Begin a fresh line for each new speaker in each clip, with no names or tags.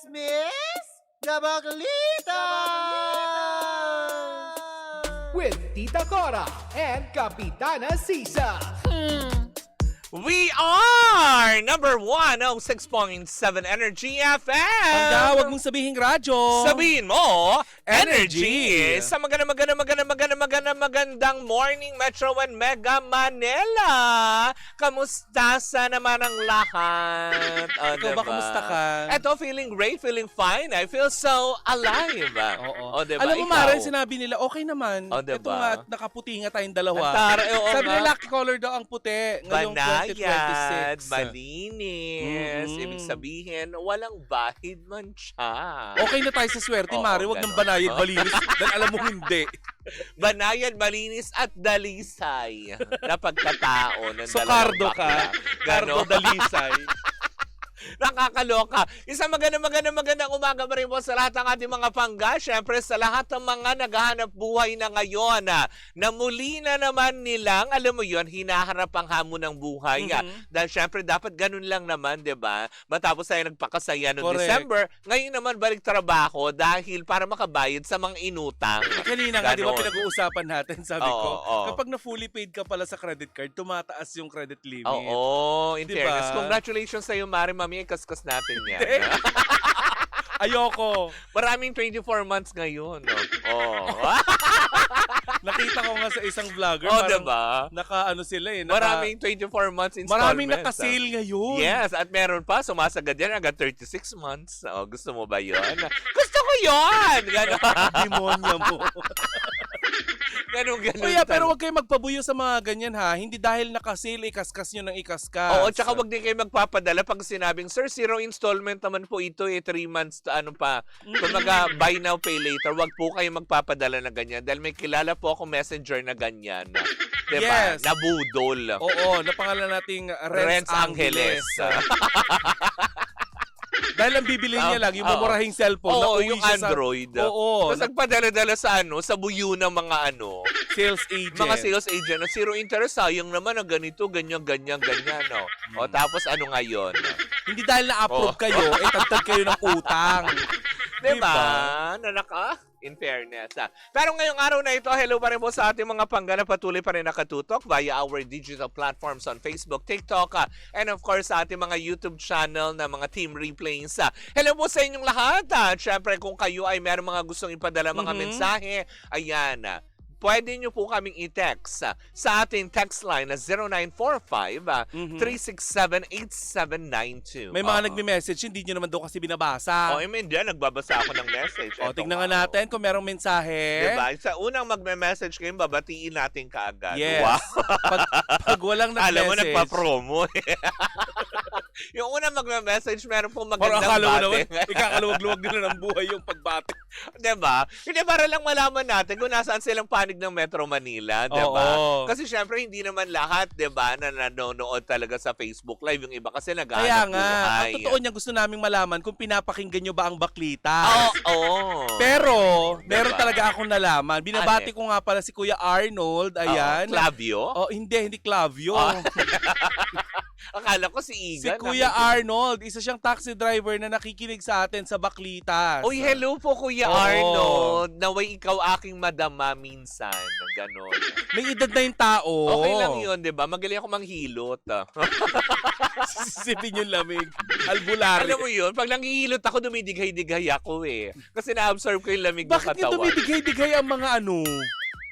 Chismis Gabaglita!
With Tita Cora and Kapitana Sisa.
We are number 1 of 6.7 Energy FM.
Pagka, wag mong sabihin radyo.
Sabihin mo, Energy.
Energy.
Sa magandang morning, Metro and Mega Manila. Kamusta sa naman ang lahat?
Ikaw ba, kamusta ka?
Eto, feeling great, feeling fine. I feel so alive.
Oo.
O, diba?
Alam mo,
Ikaw?
Mare, sinabi nila, okay naman.
O, diba?
Ito nga, nakaputi nga tayong dalawa.
Oo
Sabi
nga.
nila, lucky color daw ang puti. Ngayong
Banayad,
2026.
malinis.
Mhm.
Ibig sabihin, walang bahid man siya.
Okay na tayo sa swerte,
Oo,
Mare. Wag nang
ganon.
banayad, malinis. Dahil alam mo hindi.
Banayad, malinis at dalisay na pagkatao ng
So,
dalawang
Cardo ka.
bakla.
Cardo
Ganon.
Dalisay.
Nakakaloka. Isang magandang umaga pa rin po sa lahat ng ating mga pangga. Siyempre sa lahat ng mga naghahanap buhay na ngayon na muli na naman nilang, alam mo yon, hinaharap ang hamon ng buhay. Dahil siyempre dapat ganun lang naman, di ba? Matapos tayo nagpakasaya noong
Correct.
December, ngayon naman balik trabaho dahil para makabayad sa mga inutang.
Kanina nga, di ba
Ganon.
pinag-uusapan natin, sabi ko,
Oo.
kapag na fully paid ka pala sa credit card, tumataas yung credit limit.
Oo, in
Diba?
fairness. Congratulations sa iyo, Mari Mami. Kaskas natin yan.
Ayoko.
Maraming 24 months ngayon. No? Oh.
Nakita ko nga sa isang vlogger,
Oh,
parang
diba?
naka-ano sila eh.
Maraming 24 months installments.
Maraming naka-sale ngayon.
Yes, at meron pa, sumasagad yan hanggang 36 months. Oh, gusto mo ba yun? Gusto ko yun! Ganon.
Demonya mo.
Ganon.
Kuya, pero wag kayo magpabuyo sa mga ganyan ha. Hindi dahil naka-sale, ikaskas nyo ng ikaskas.
Oo, tsaka wag din kayo magpapadala pag sinabing, Sir, 0 installment naman po ito 3 months to ano pa. Kung buy now, pay later, wag po kayo magpapadala na ganyan. Dahil may kilala po ako messenger na ganyan. Diba?
Yes.
Nabudol.
Oo, napangalan nating
Renz Angeles.
Dahil ang bibili niya lang, yung mamurahing cellphone.
Oo,
nauwi
yung
siya sa-
Android.
Oo,
Tapos nagpadala-dala sa buyo ng mga
sales agent.
mga sales agent na 0 interest, sayang naman ang ganito, ganyan, no. O tapos ano ngayon?
Hindi dahil na-approve
Oo.
kayo, tagtag kayo ng utang.
Diba? In fairness. Pero ngayong araw na ito, hello pa rin po sa ating mga pangga na patuloy pa rin nakatutok via our digital platforms on Facebook, TikTok, and of course sa ating mga YouTube channel na mga team replays. Hello po sa inyong lahat. Siyempre kung kayo ay meron mga gustong ipadala mga mensahe, ayan, pwede nyo po kaming i-text sa ating text line na 0945-367-8792.
May mga nagme-message, hindi nyo naman daw kasi binabasa.
I mean, diyan, nagbabasa ako ng message.
O, tingnan nga natin kung merong mensahe.
Diba? Sa unang magme-message kayo, babatiin natin kaagad.
Yes.
Wow.
Pag walang nag-message.
Alam mo, nagpa-promo. Yung unang magme-message, meron pong
Parang
magandang
akala mo naman,
bate.
ikakaluwag-luwag nila ng buhay yung pagbati.
Diba? Hindi, para lang malaman natin kung nasaan silang panig ng Metro Manila. Diba?
Oo.
Kasi syempre, hindi naman lahat, diba, na nanonood talaga sa Facebook Live. Yung iba kasi
Kaya
naghahanap
nga, ang
buhay.
totoo niya gusto naming malaman kung pinapakinggan nyo ba ang baklita.
Oo.
Pero, meron
Diba?
talaga akong nalaman. Binabati ko nga pala si Kuya Arnold. Ayan.
Clavio?
Oh, hindi Clavio.
Akala ko si
Si
Igan.
Kuya Arnold, isa siyang taxi driver na nakikinig sa atin sa Baklitas.
Uy, hello po Kuya
Oo.
Arnold. Naway ikaw aking madama minsan. Ganon.
May edad na yung tao.
Okay lang yun, di ba? Magaling ako manghilot.
Sisipin yung lamig. Albulari.
Alam mo yun, pag nanghihilot ako, dumidighay-dighay ako eh. Kasi na-absorb ko yung lamig ng
Bakit
katawan.
yung dumidigay-digay ang mga ano?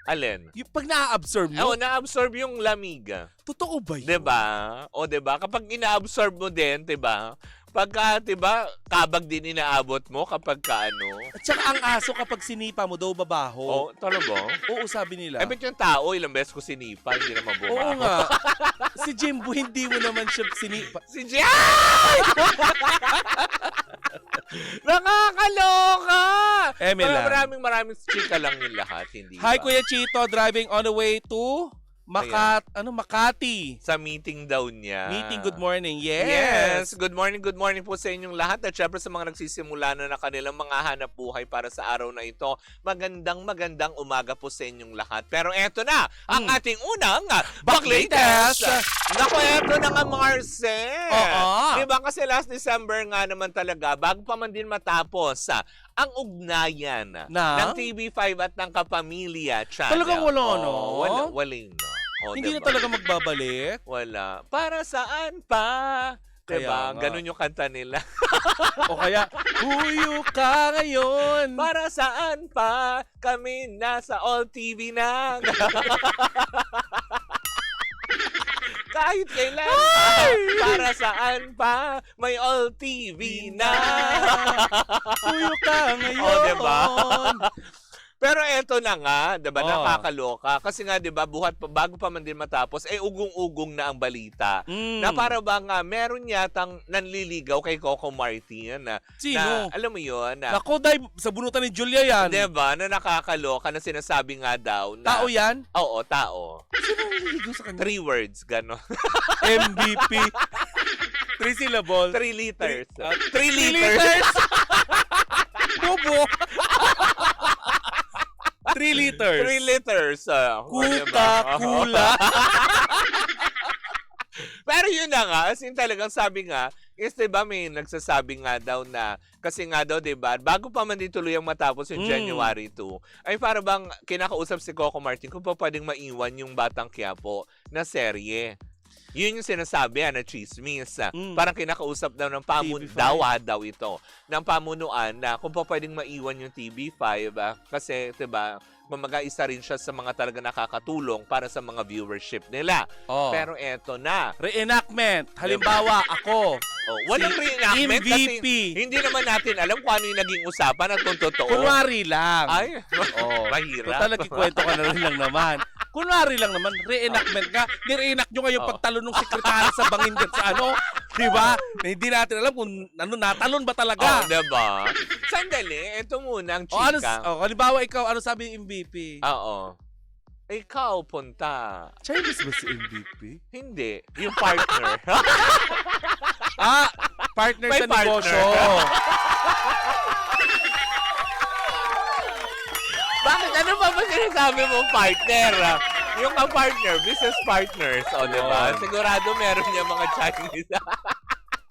Alin?
Yung pag na-absorb
Oo,
mo?
na-absorb yung lamig.
Totoo ba yun?
Diba? O diba? Kapag ina-absorb mo din, diba? Pagka, diba, kabag din inaabot mo kapag ka ano.
At saka ang aso kapag sinipa mo daw babaho.
Oh, talaga?
Oo, sabi nila.
Eh, ba't yung tao, ilang beses ko sinipa, hindi naman bumaho.
Oo nga. Si Jimbo, hindi mo naman siya sinipa.
Si Jay! Nakakaloka!
Eme lang.
Maraming chika lang yung lahat, hindi
Hi,
ba?
Kuya Chito, driving on the way to Makati.
Sa meeting daw niya.
Meeting, good morning.
Yes.
Yes.
Good morning po sa inyong lahat. At syempre sa mga nagsisimula na kanilang mga hanap buhay para sa araw na ito, magandang umaga po sa inyong lahat. Pero eto na, ang ating unang Baklites! Naku, eto na nga, Marcel.
Oo.
Diba kasi last December nga naman talaga, bago pa man din matapos, ang ugnayan ng TV5 at ng Kapamilya Channel.
Talagang wala, no?
Waling, no?
Hindi
diba?
na talaga magbabalik.
Wala. Para saan pa?
Kaya
Diba?
nga.
Ganun yung kanta nila.
O kaya, huyo ka ngayon.
Para saan pa? Kami nasa All TV na. Kahit kailan pa, para saan pa, may All TV na.
Huyo ka ngayon.
O, diba? Pero eto na nga, 'di ba?
Oh.
Nakakaloka kasi nga 'di ba, bago pa man din matapos ugong-ugong na ang balita. Na para bang meron yatang nanliligaw kay Coco Martin na
Sino?
alam mo 'yon, na
Nako, dahil sa bunutan ni Julia yan.
'di ba, na nakakaloka na sinasabi nga daw na
Tao yan?
Oo, tao.
Sino ang naliligaw sa kanya?
3 words gano'n.
MVP. 3 syllables.
3 liters. 3
3
liters.
liters. Bobo. 3 liters.
3 liters.
Coca-Cola.
Pero yun na nga, as in talagang sabi nga, is diba may nagsasabi nga daw na, kasi nga daw diba, bago pa man din tuluyang matapos yung January 2, ay para bang kinakausap si Coco Martin kung pa pwedeng maiwan yung Batang Quiapo na serye. Yun yung sinasabi na chismis. Parang kinakausap daw ng daw ito, ng pamunuan na kung pa pwedeng maiwan yung TV5 kasi diba, isa rin siya sa mga talaga nakakatulong para sa mga viewership nila.
Oh.
Pero eto na.
Reenactment. Halimbawa, ako.
Walang reenactment kasi
MVP.
hindi naman natin alam kung ano yung naging usapan at kung totoo.
Kunwari lang.
Ay, mahirap.
Total, nagkikwento ka na rin lang naman. Kunwari lang naman, reenactment ka. Ni-reenact nyo ngayong pagtalon ng sekretary sa bangin dyan sa ano. Diba? Na hindi natin alam kung natalon ba talaga.
Diba? Sandali, ito muna ang
Ano,
chika.
halimbawa ikaw, ano sabi ng MVP?
Oo. Ikaw, punta.
Chinese ba si MVP?
Hindi. Yung partner.
Partner
May
sa
partner.
negosyo.
Bakit? Ano ba sinasabi mong partner? Yung partner, business partners. O, diba? Sigurado meron niya mga Chinese.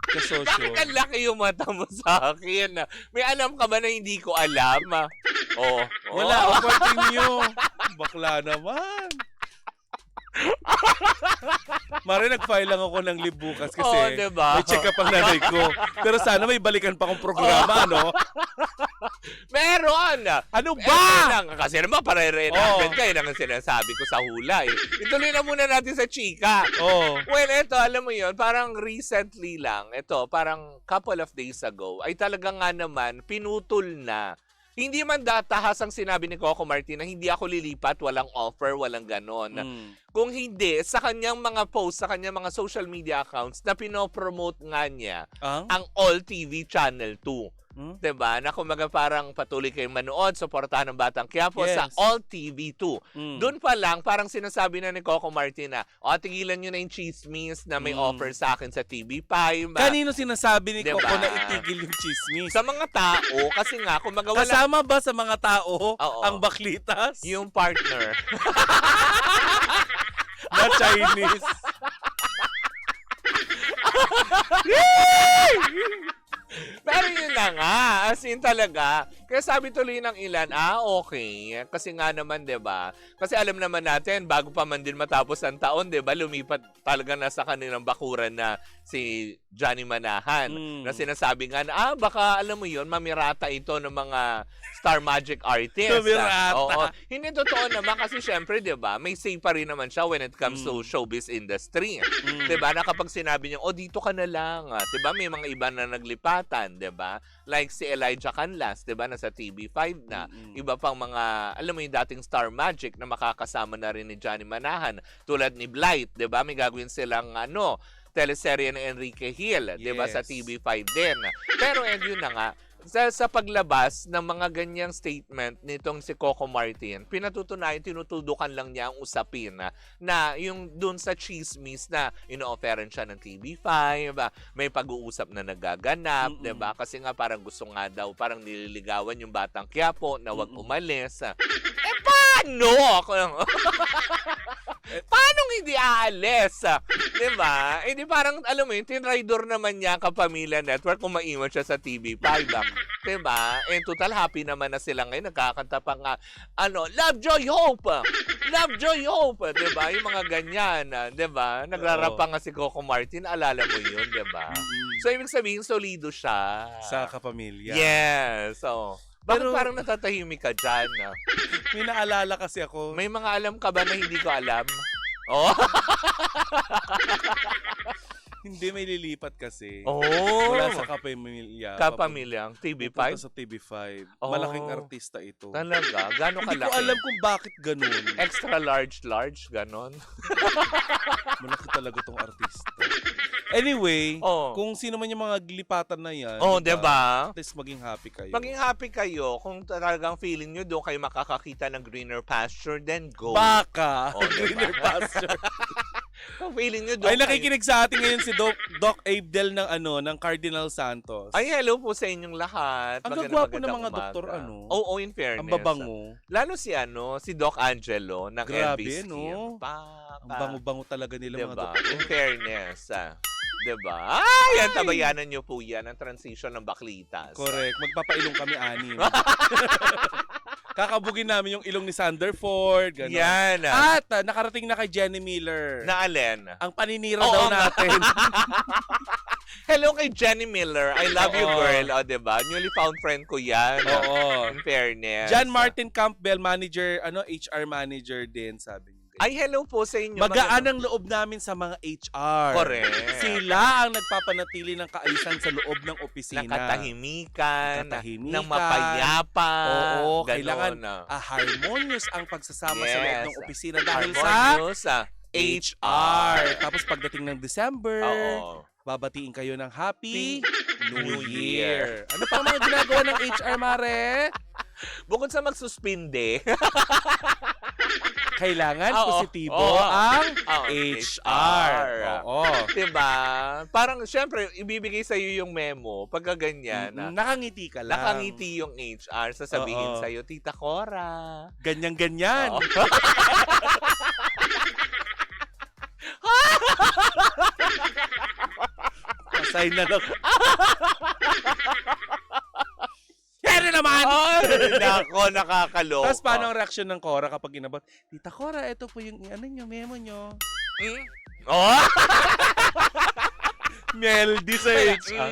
Kasosyo.
Bakit ang laki yung mata mo sa akin? May alam ka ba na hindi ko alam?
Wala, ako continue. Bakla naman. Mare, nag-file lang ako ng leave bukas kasi
diba?
may check up ang nanay ko. Pero sana may balikan pa akong programa, no?
Meron!
Ano
Ba?
ba?
Kasi naman, para-reenactment ka, yun ang sinasabi ko sa hula eh. Ituloy na muna natin sa chika. Well, ito, alam mo yun, parang recently lang, ito, parang couple of days ago, ay talagang nga naman, pinutol na. Hindi man datahas ang sinabi ni Coco Martin na hindi ako lilipat, walang offer, walang ganon. Kung hindi, sa kanyang mga posts, sa kanyang mga social media accounts na pinopromote nga niya ang All TV Channel 2. Diba? Na kumaga parang patuloy kayong manood, suportahan ng Batang Quiapo sa All TV 2. Doon pa lang, parang sinasabi na ni Coco Martin na, tigilan nyo na yung chismis na may offer sa akin sa TV5.
Kanino sinasabi ni
Diba?
Coco na itigil yung chismis?
Sa mga tao, kasi nga, kumaga wala
Kasama ba sa mga tao
Oo.
ang baklitas?
yung partner.
Na Chinese.
Pero yun na nga, as in talaga. Kaya sabi tuloy ng ilan, okay. Kasi nga naman, 'di ba? Kasi alam naman natin, bago pa man din matapos ang taon, 'di ba? Lumipat talaga na sa kanilang bakuran na si Johnny Manahan. Na sinasabi nga na, baka alam mo yun, mamirata ito ng mga Star Magic artists.
Mamirata.
Oo. Hindi totoo naman kasi syempre, 'di ba? May say pa rin naman siya when it comes to showbiz industry. 'Di ba? Na kapag sinabi niya, dito ka na lang. 'Di ba? May mga iba na naglipatan, 'di ba? Like si Elijah Canlas, 'di ba? Nasa TV5 na. Iba pang mga, alam mo yung dating Star Magic na makakasama na rin ni Johnny Manahan. Tulad ni Blight, 'di ba? May gagawin silang teleserye ng Enrique Hill, 'di ba? Sa TV5 din. Pero yun na nga, sa paglabas ng mga ganyang statement nitong si Coco Martin, pinatutunayan, tinutudukan lang niya ang usapin na yung dun sa chismis na ino-offeran siya ng TV5, may pag-uusap na nagaganap, 'di ba? Kasi nga parang gusto nga daw, parang nililigawan yung Batang Quiapo na wag umalis. Paano? Paano hindi aalis? 'Di ba? Eh di parang alam mo yun, tinraidor naman niya ang Kapamilya Network kung maiwan siya sa TV5. 'Di ba? Eh total happy naman na sila ngayon, nagkakanta pa nga Love, Joy, Hope. Love, Joy, Hope, 'di ba? Yung mga ganyan, 'di ba? Nagrarapa nga si Coco Martin, alala mo 'yun, 'di ba? So ibig sabihin solido siya
Sa Kapamilya.
Yes. So, bakit
Pero-
parang natatahimik ka dyan?
May naalala kasi ako.
May mga alam ka ba na hindi ko alam? Oh.
Hindi, may lilipat kasi.
Oh.
Mula sa Kapamilya.
Kapamilyang
Pupunta
TV5?
sa TV5.
Oh.
Malaking artista ito.
Talaga? Gano'ng
Hindi
kalaki?
ko alam kung bakit ganun.
Extra large, ganon?
Malaki talaga tong artista. Anyway,
Oh.
kung sino man yung mga glipatan na yan,
Oh, diba?
at least maging happy kayo.
Maging happy kayo kung talagang feeling nyo doon kayo makakakita ng greener pasture, then go.
Baka!
Oh, diba?
Greener pasture.
Kung feeling nyo doon
Ay, nakikinig sa atin ngayon si Doc Abdel ng Cardinal Santos.
Ay, hello po sa inyong lahat.
Ang
Magandang-
gagwapo ng
magandang
mga
umaga.
doktor,
Oo, in fairness.
Ang babango.
Lalo si Doc Angelo ng
Grabe,
LB
no?
Skin.
Ang bango-bango talaga nila mga
Diba?
doktor.
In fairness. Diba? Ay, yan, tabayanan nyo po yan ang transition ng baklitas.
Correct. Magpapailong kami 6. Kakabugin namin yung ilong ni Sanderford. Ganon.
Yan.
At nakarating na kay Jenny Miller.
Na alin?
Ang paninira
Oo
daw
nga.
natin.
Hello kay Jenny Miller. I love you,
Oo.
girl. O, diba? Newly found friend ko yan.
Oo.
In fairness.
John Martin Campbell, manager, HR manager din, sabi niya.
Ay, hello po sa inyo.
Magaan ang loob namin sa mga HR.
Correct.
Sila ang nagpapanatili ng kaayusan sa loob ng opisina.
Nakatahimikan.
Nakatahimikan.
Ng mapayapa.
Oo,
ganon.
kailangan harmonious ang pagsasama sa loob ng
Yes.
opisina dahil
Harmonious,
sa HR. Tapos pagdating ng December,
Oo.
babatiin kayo ng Happy
New
New
Year.
Year. Ano pa mga ginagawa ng HR, Mare?
Bukod sa magsuspinde,
Kailangan
Oo.
positibo
Oo.
ang
HR.
HR. Oo.
diba? Parang, syempre, ibibigay sa'yo yung memo pagka ganyan.
Nakangiti ka lang.
Nakangiti yung HR, sasabihin
Oo.
sa'yo, Tita Cora.
Ganyan-ganyan.
Oo.
Assign na lang. Yan na naman!
Ay, nako, nakakaloka.
Tapos paano ang reaksyon ng Cora kapag inabot? Tita Cora, ito po yung memo nyo.
Hmm? Oh!
Meldy sa HR.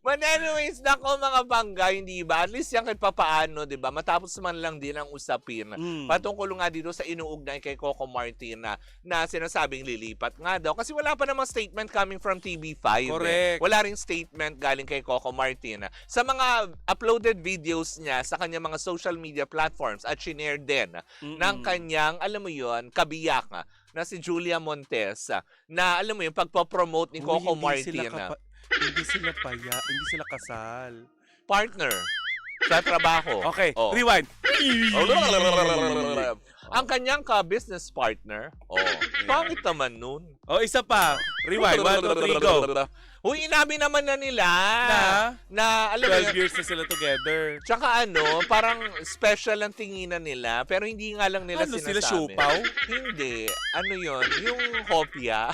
But anyways, nako mga bangga, hindi ba? At least yan kahit papaano, di ba? Matapos man lang din ang usapin. Patungkol nga dito sa inuugnay kay Coco Martin na sinasabing lilipat nga daw. Kasi wala pa namang statement coming from TV5.
Correct.
Wala ring statement galing kay Coco Martin. Sa mga uploaded videos niya sa kanyang mga social media platforms at shinare din ng kanyang, alam mo yon, kabiyak na si Julia Montes na alam mo yung pagpapromote ni Coco Martin.
Hindi sila kasal.
Partner sa trabaho.
Okay,
Oh.
rewind.
Ang kanyang ka-business partner. Oh, pangit naman nun.
Oh, isa pa. Rewind. 1, 2, 3, go.
Uy, inabi naman na nila. Na alam mo,
12 years na sila together.
tsaka parang special ang tinginan nila, pero hindi nga lang nila
Ano
sinasabi.
sila, siopaw?
Hindi. Ano yon? Yung hopya.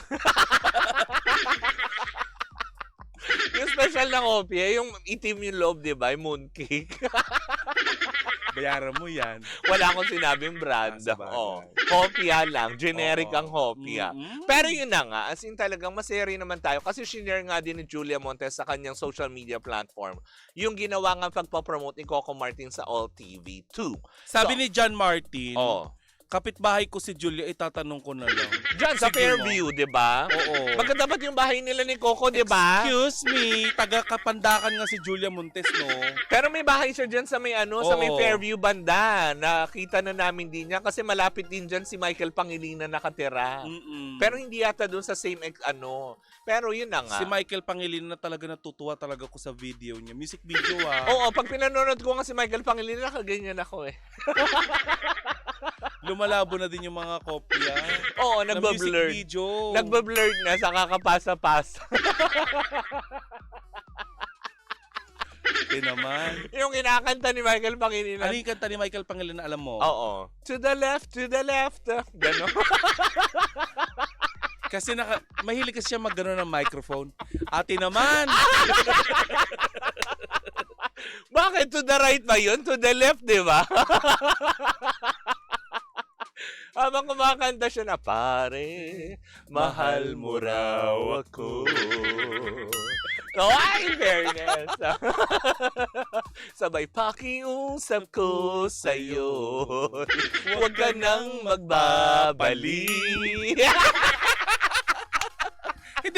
Yung special na hopya, yung itim yung loob, di ba? Yung mooncake.
Bayaran mo yan.
Wala akong sinabing brand.
Sa bagay.
Oh, hopya lang. Generic
Oo.
ang hopya. Pero yun na nga, as in talagang masaya rin naman tayo kasi shinare nga din ni Julia Montes sa kanyang social media platform yung ginawa nga pagpapromote ni Coco Martin sa All TV 2.
Sabi ni John Martin,
Oh,
Kapitbahay ko si Julia, itatanong ko na lang.
Diyan sa
Sige
Fairview, di ba?
Oo.
Maganda ba yung bahay nila ni Coco, di ba?
Excuse me, taga-Kapandakan nga si Julia Montes, no?
Pero may bahay siya dyan sa may sa may
Oo.
Fairview banda. Nakita na namin din niya kasi malapit din dyan si Michael Pangilinan nakatira.
Mm-mm.
Pero hindi yata doon sa same Pero yun na nga.
Si Michael Pangilinan na talaga natutuwa talaga ko sa video niya. Music video
Oo, pag pinanonood ko nga si Michael Pangilinan, nakaganyan ako eh.
Lumalabo na din yung mga kopya.
Oo,
Na music
nagbablurred.
video.
Nagbablurred na sa kakapasa-pasa.
naman.
Yung kinakanta ni Michael
Ano
Pangilinan.
yung kanta ni Michael Pangilinan, alam mo?
Oo. To the left, to the left. Gano'n.
Kasi mahilig kasi siya mag-gano ng microphone. Ate naman.
Bakit? To the right ba yun? To the left, di ba? Habang kumakanta siya na, pare, mahal mo raw ako. Ay, in fairness. Sabay pakiusap ko sa'yo. Huwag ka nang magbabalik.
Hindi,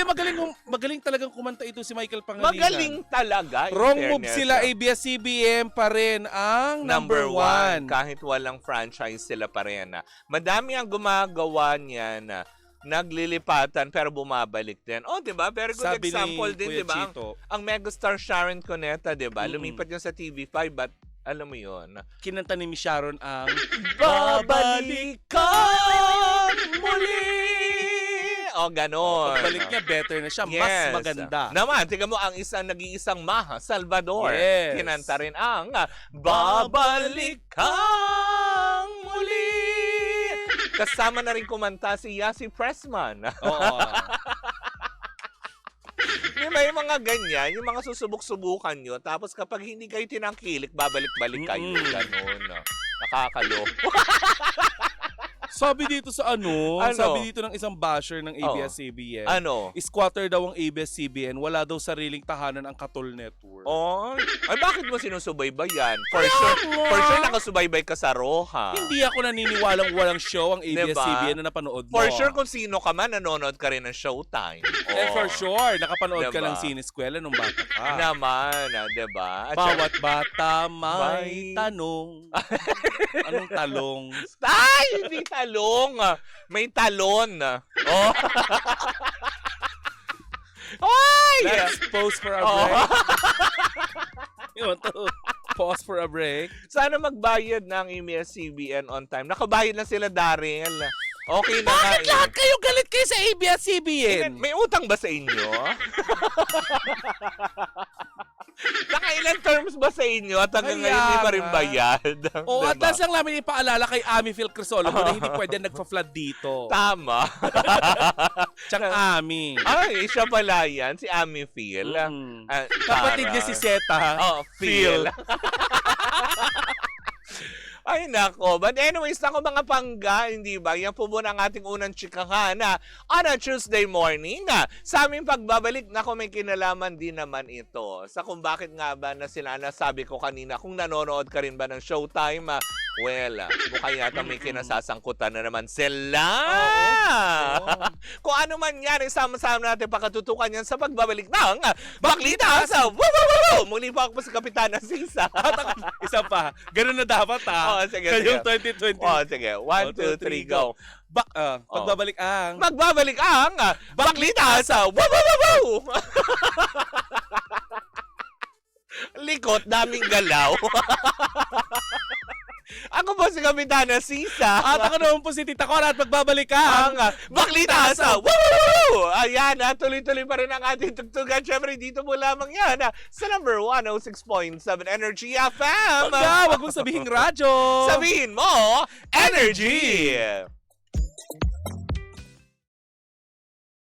magaling talagang kumanta ito si Michael Pangilinan.
Magaling talaga. in
Wrong move
fairness.
sila, ABS-CBN pa rin ang number one.
Kahit walang franchise sila pa rin. Madami ang gumagawa niyan. Naglilipatan pero bumabalik din. Oh, 'di ba? Very good
Sabi
example
ni
din,
Kuya
'di ba?
Chito,
Ang megastar Sharon Cuneta, 'di ba?
Mm-mm.
Lumipat yun sa TV5 but alam mo 'yon.
kinanta ni Miss Sharon ang
Babalikan muli. Oh, ganon.
pagbalik niya, better na siya. Mas
Yes.
maganda.
Naman, tingnan mo ang nag-iisang Maha, Salvador.
Yes.
Kinanta rin ang Babalikan muli. Kasama na rin kumanta si Yasi Pressman.
Oo.
May mga ganyan, yung mga susubok-subukan nyo. Tapos kapag hindi kayo tinangkilik, babalik-balik kayo.
Mm-mm.
Ganon. Nakakaloko.
Sabi dito sa
Ano?
sabi dito ng isang basher ng ABS-CBN.
Ano?
Squatter daw ang ABS-CBN, wala daw sariling tahanan ang Katol Network.
Oh, ay bakit mo sinusubaybayan? For sure nakasubaybay ka sa Roha.
Hindi ako naniniwalang walang show ang
Diba?
ABS-CBN na napanood mo.
For sure kung sino ka man, nanonood ka rin ng Showtime.
And for sure, nakapanood ka
Diba?
ng Sineskwela nung bata ka.
Naman, diba? At
Bawat bata may
May-
tanong. Anong talong?
Ay, hindi talong. May talon. Oh. Ay!
Let's pause for a
Oh.
break. You want to pause for a break?
Sana magbayad ng ABS-CBN on time. Nakabayad na sila, Daryl. Okay na nga.
Bakit lahat kayo galit kayo sa ABS-CBN?
May utang ba sa inyo? Nakailan terms ba sa inyo at hanggang
Kaya
ngayon hindi pa rin
nga.
bayad?
O, at
Diba?
last lang namin ipaalala kay Ami Phil Crisologo na hindi pwede nagpa-flood dito.
Tama.
Tsang Ami.
Ay, siya pala yan. Si Ami Phil.
Mm.
Tara.
Kapatid niya si Seta.
Oh, Phil. Ay, nako. But anyways, nako mga pangga, hindi ba? Yan po muna ang ating unang chikahan on a Tuesday morning. Sa aming pagbabalik, nako may kinalaman din naman ito. Sa kung bakit nga ba na sila, nasabi ko kanina, kung nanonood ka rin ba ng Showtime, mukhang yata may kinasasangkutan na naman sila.
Oo.
Kung ano man yan, sama-sama natin pakatutukan yan sa pagbabalik ng Baklita sa Woo! Muli po ako po sa Kapitana Sisa.
Isa pa. Ganun na dapat
Oo, sige,
Kayong
sige.
2020.
Oh, sige. 1, 2, 3, go.
Pagbabalik ang...
Magbabalik ang Baklita sa Woo! Likot, daming galaw. Ako po si Kapitana Sisa.
At ako naman po si Tita Cora at magbabalik ang...
Ang Baklita sa Woo! Ayan, tuloy-tuloy pa rin ang ating tugtugan. Siyempre, dito mo lamang yan sa number 106.7 Energy FM.
Wag mong sabihing radyo.
Sabihin mo, Energy!